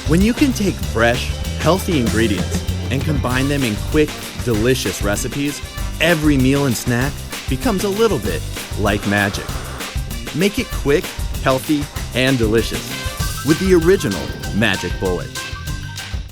When you can take fresh, healthy ingredients and combine them in quick, delicious recipes, every meal and snack becomes a little bit like magic. Make it quick, healthy, and delicious with the original Magic Bullet.